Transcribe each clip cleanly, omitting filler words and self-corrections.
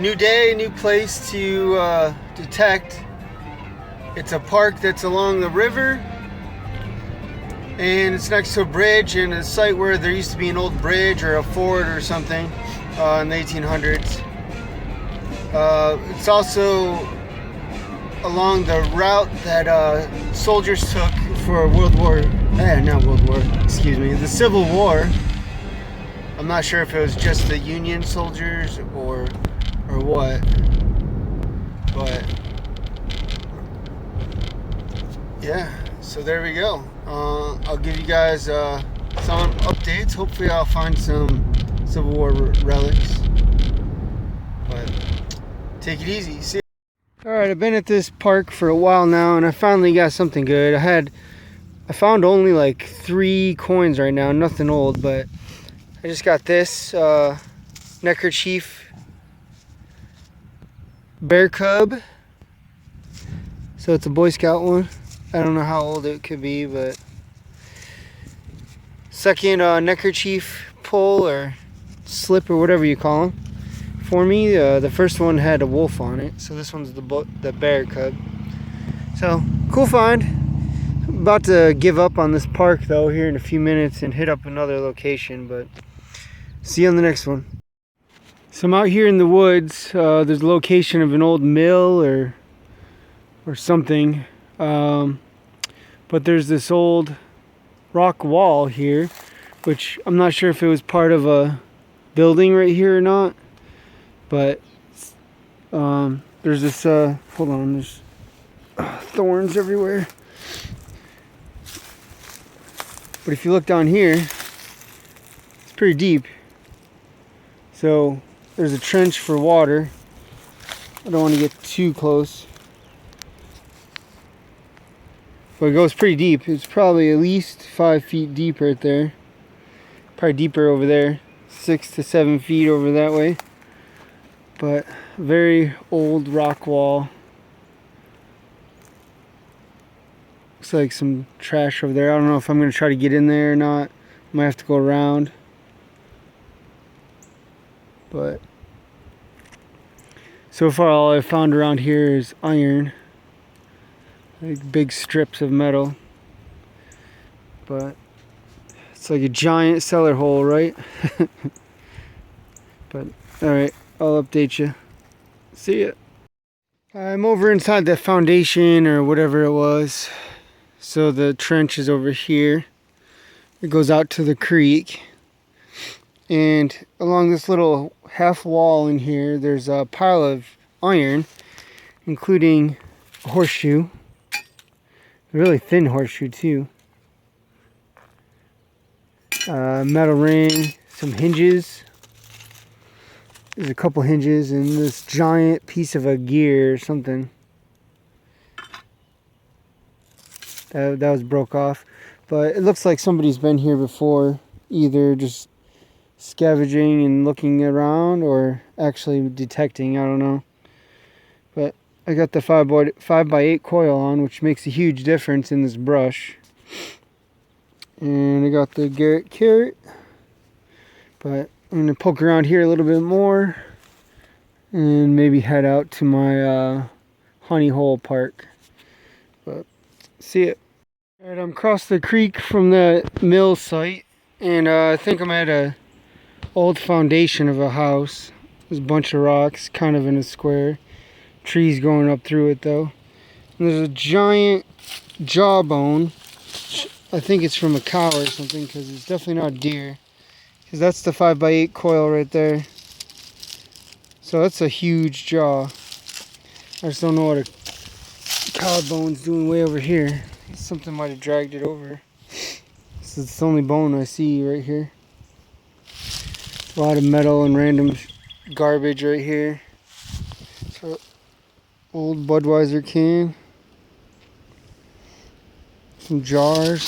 new day, new place to detect. It's a park that's along the river, and it's next to a bridge and a site where there used to be an old bridge or a fort or something in the 1800s. It's also along the route that soldiers took for the Civil War. I'm not sure if it was just the Union soldiers or what, but yeah, so there we go. I'll give you guys some updates. Hopefully I'll find some Civil War relics, but take it easy. See. Alright, I've been at this park for a while now, and I finally got something good. I found only like 3 coins right now, nothing old, but I just got this neckerchief bear cub. So it's a Boy Scout one. I don't know how old it could be, but second neckerchief pull or slip or whatever you call them for me. The first one had a wolf on it, so this one's the bear cub. So cool find. I'm about to give up on this park though here in a few minutes and hit up another location, but see you on the next one. So I'm out here in the woods. There's a location of an old mill or something, but there's this old rock wall here, which I'm not sure if it was part of a building right here or not, but there's this hold on, there's thorns everywhere. But if you look down here, it's pretty deep. So there's a trench for water. I don't want to get too close, but it goes pretty deep. It's probably at least 5 feet deep right there. Probably deeper over there, 6 to 7 feet over that way. But very old rock wall. Looks like some trash over there. I don't know if I'm going to try to get in there or not. Might have to go around. But so far all I've found around here is iron. Like big strips of metal. But it's like a giant cellar hole, right? But alright, I'll update you. See ya. I'm over inside the foundation or whatever it was. So the trench is over here. It goes out to the creek. And along this little half wall in here, there's a pile of iron, including a horseshoe. A really thin horseshoe too. Metal ring, some hinges. There's a couple hinges and this giant piece of a gear or something. That was broke off. But it looks like somebody's been here before, either just scavenging and looking around or actually detecting, I don't know. But I got the 5x8 coil on, which makes a huge difference in this brush. And I got the Garrett carrot. But I'm going to poke around here a little bit more and maybe head out to my honey hole park. But see it. Alright, I'm across the creek from the mill site, and I think I'm at a old foundation of a house. There's a bunch of rocks, kind of in a square. Trees going up through it though. And there's a giant jawbone. I think it's from a cow or something, because it's definitely not deer. Because that's the 5x8 coil right there. So that's a huge jaw. I just don't know what a cow bone's doing way over here. Something might have dragged it over. This is the only bone I see right here. A lot of metal and random garbage right here. So, old Budweiser can. Some jars.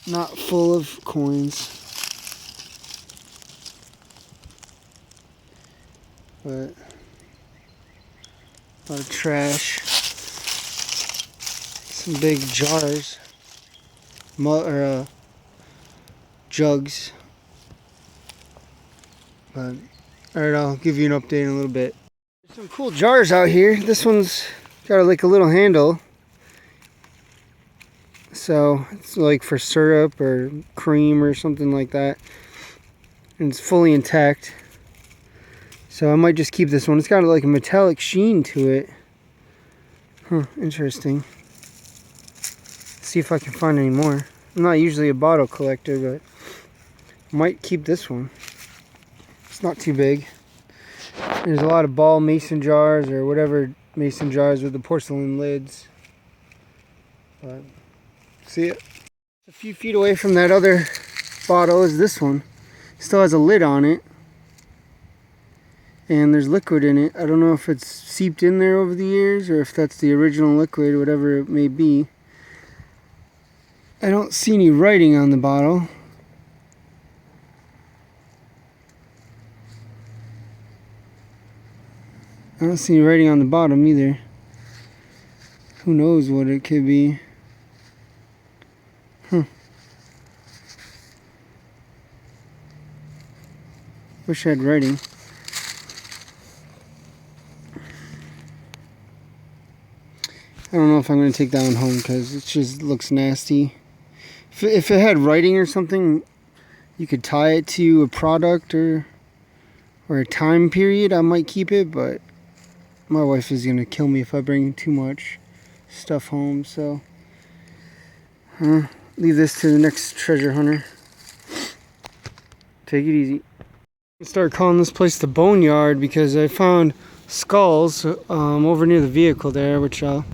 Not full of coins. But a lot of trash. Some big jars. Jugs. But Alright, I'll give you an update in a little bit. There's some cool jars out here. This one's got like a little handle. So it's like for syrup or cream or something like that. And it's fully intact. So I might just keep this one. It's got like a metallic sheen to it. Huh, interesting. See if I can find any more. I'm not usually a bottle collector, but I might keep this one. It's not too big. There's a lot of ball mason jars or whatever mason jars with the porcelain lids. But see it? A few feet away from that other bottle is this one. It still has a lid on it. And there's liquid in it. I don't know if it's seeped in there over the years or if that's the original liquid, whatever it may be. I don't see any writing on the bottle. I don't see any writing on the bottom either. Who knows what it could be. Wish I had writing. I don't know if I'm going to take that one home because it just looks nasty. If it had writing or something, you could tie it to a product or a time period, I might keep it, but my wife is going to kill me if I bring too much stuff home, so leave this to the next treasure hunter. Take it easy. I start calling this place the Boneyard because I found skulls over near the vehicle there, which I'll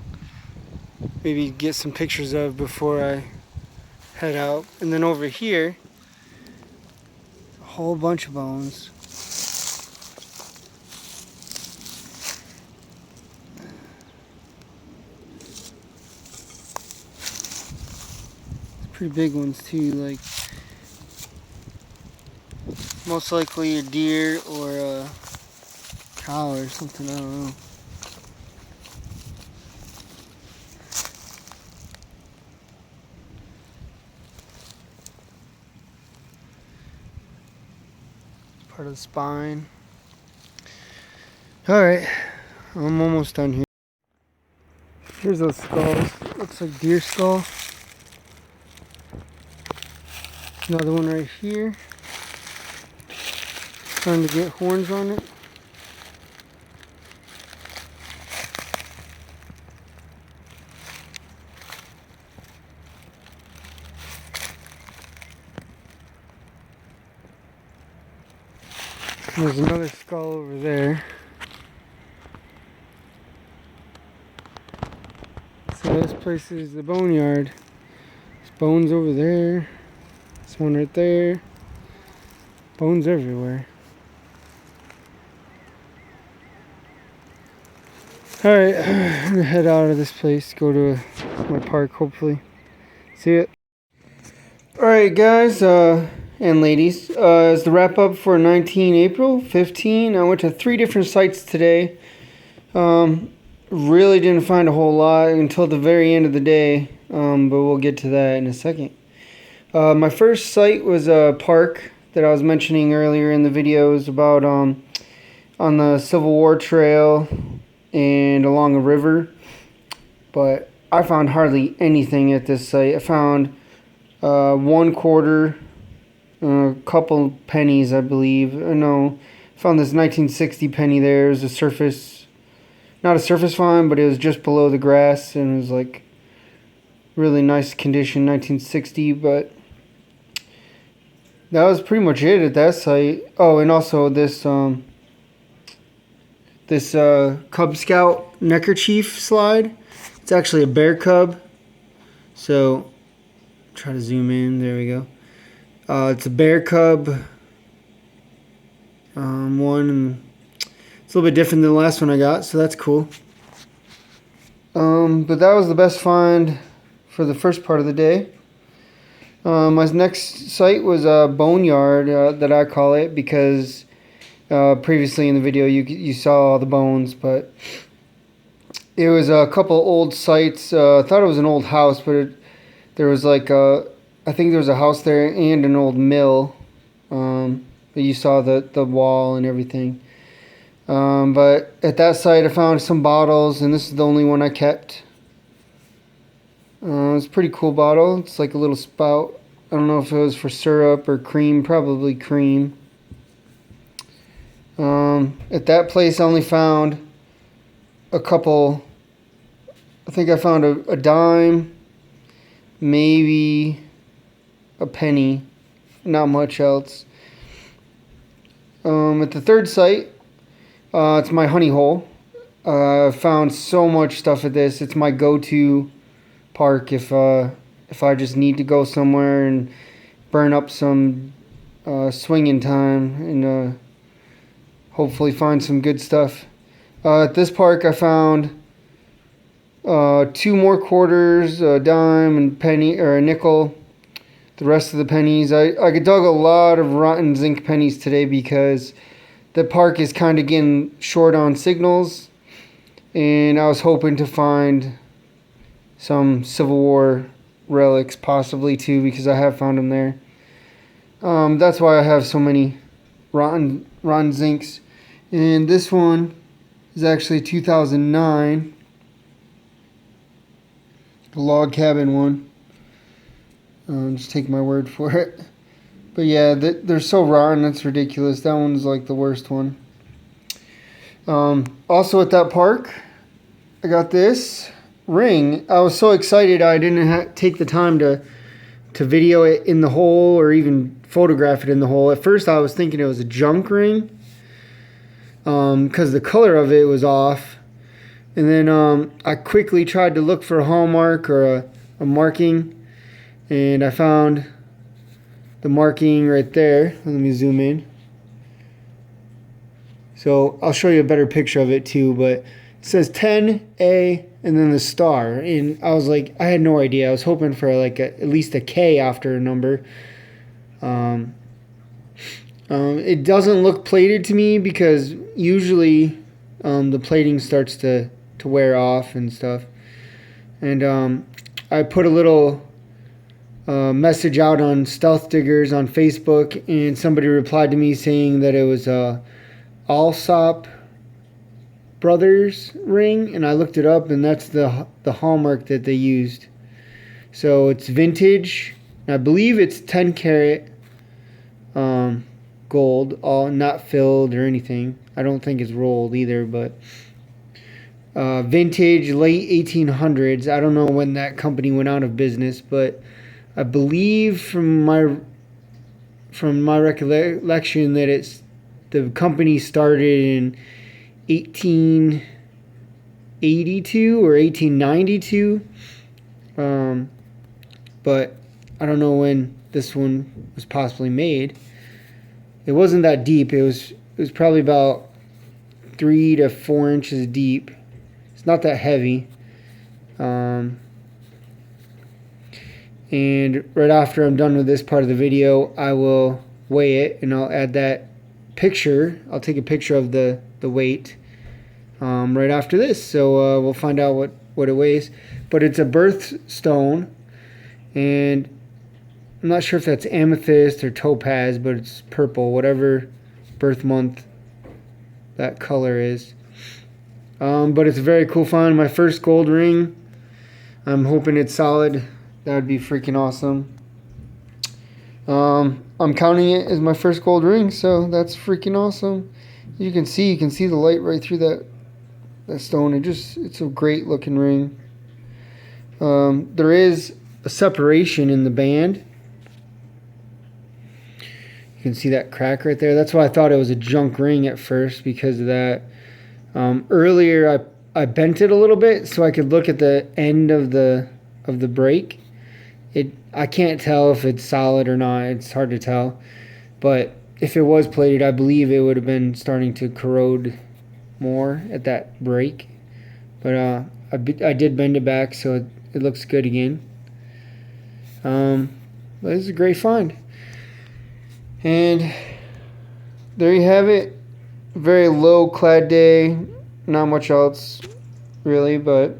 maybe get some pictures of before I head out. And then over here, a whole bunch of bones. Pretty big ones too, like most likely a deer or a cow or something, I don't know. Part of the spine. Alright, I'm almost done here. Here's those skulls. Looks like deer skull. Another one right here. Trying to get horns on it. There's another skull over there. So this place is the Boneyard. There's bones over there. There's one right there. Bones everywhere. Alright, I'm gonna head out of this place, go to my park hopefully. See ya. Alright guys, and ladies, as the wrap up for 19 April 15, I went to 3 different sites today. Really didn't find a whole lot until the very end of the day, but we'll get to that in a second. My first site was a park that I was mentioning earlier in the videos about on the Civil War Trail and along a river, but I found hardly anything at this site. I found 1 quarter, a couple pennies, I believe. No, I found this 1960 penny there. It was a surface, not a surface find, but it was just below the grass, and it was like really nice condition, 1960, but that was pretty much it at that site. Oh, and also this Cub Scout neckerchief slide. It's actually a bear cub. So, try to zoom in. There we go. It's a bear cub one, and it's a little bit different than the last one I got, so that's cool. But that was the best find for the first part of the day. My next site was a Boneyard, that I call it, because previously in the video you saw all the bones, but it was a couple old sites. I thought it was an old house, but there was like I think there was a house there and an old mill. But you saw the wall and everything. But at that site I found some bottles, and this is the only one I kept. It's a pretty cool bottle. It's like a little spout. I don't know if it was for syrup or cream, probably cream. At that place I only found a couple. I think I found a dime, maybe a penny, not much else. At the third site, it's my honey hole. I found so much stuff at this. It's my go-to park if I just need to go somewhere and burn up some swinging time and hopefully find some good stuff. At this park I found 2 more quarters, a dime and penny, or a nickel. The rest of the pennies, I dug a lot of rotten zinc pennies today because the park is kind of getting short on signals, and I was hoping to find some Civil War relics possibly too, because I have found them there. That's why I have so many rotten zincs. And this one is actually 2009, the log cabin one. Just take my word for it. But yeah, they're so rotten, it's ridiculous. That one's like the worst one. Also at that park, I got this ring. I was so excited I didn't take the time to video it in the hole or even photograph it in the hole. At first I was thinking it was a junk ring, because the color of it was off. And then I quickly tried to look for a hallmark or a marking, and I found the marking right there. Let me zoom in. So I'll show you a better picture of it too, but it says 10A and then the star. And I was like, I had no idea. I was hoping for like at least a K after a number. It doesn't look plated to me because usually the plating starts to wear off and stuff. And I put a little message out on Stealth Diggers on Facebook, and somebody replied to me saying that it was Alsop Brothers ring, and I looked it up, and that's the hallmark that they used. So it's vintage. I believe it's 10 karat gold, all not filled or anything. I don't think it's rolled either, but vintage, late 1800s. I don't know when that company went out of business, but I believe from my recollection that the company started in 1882 or 1892, but I don't know when this one was possibly made. It wasn't that deep. It was probably about 3 to 4 inches deep. It's not that heavy. And right after I'm done with this part of the video, I will weigh it, and I'll add that picture. I'll take a picture of the weight right after this. So we'll find out what it weighs. But it's a birthstone, and I'm not sure if that's amethyst or topaz, but it's purple, whatever birth month that color is. But it's a very cool find. My first gold ring. I'm hoping it's solid. That would be freaking awesome. I'm counting it as my first gold ring, so that's freaking awesome. You can see the light right through that stone. It's a great looking ring. There is a separation in the band. You can see that crack right there. That's why I thought it was a junk ring at first, because of that. Earlier I bent it a little bit so I could look at the end of the break. I can't tell if it's solid or not. It's hard to tell. But if it was plated, I believe it would have been starting to corrode more at that break. But I did bend it back, so it looks good again. But this is a great find. And there you have it. Very low clad day. Not much else really, but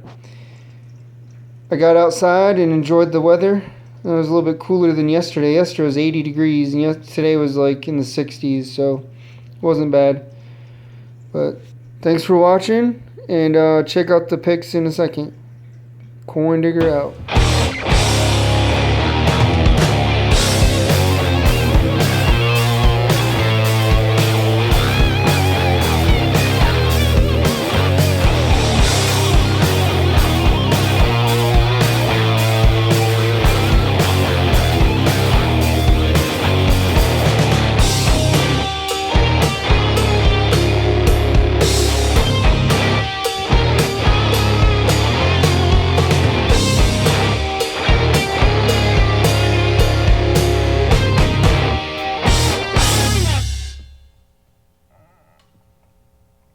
I got outside and enjoyed the weather. It was a little bit cooler than yesterday. Yesterday was 80 degrees, and today was like in the 60s, so it wasn't bad. But thanks for watching, and check out the pics in a second. Coin Digger out.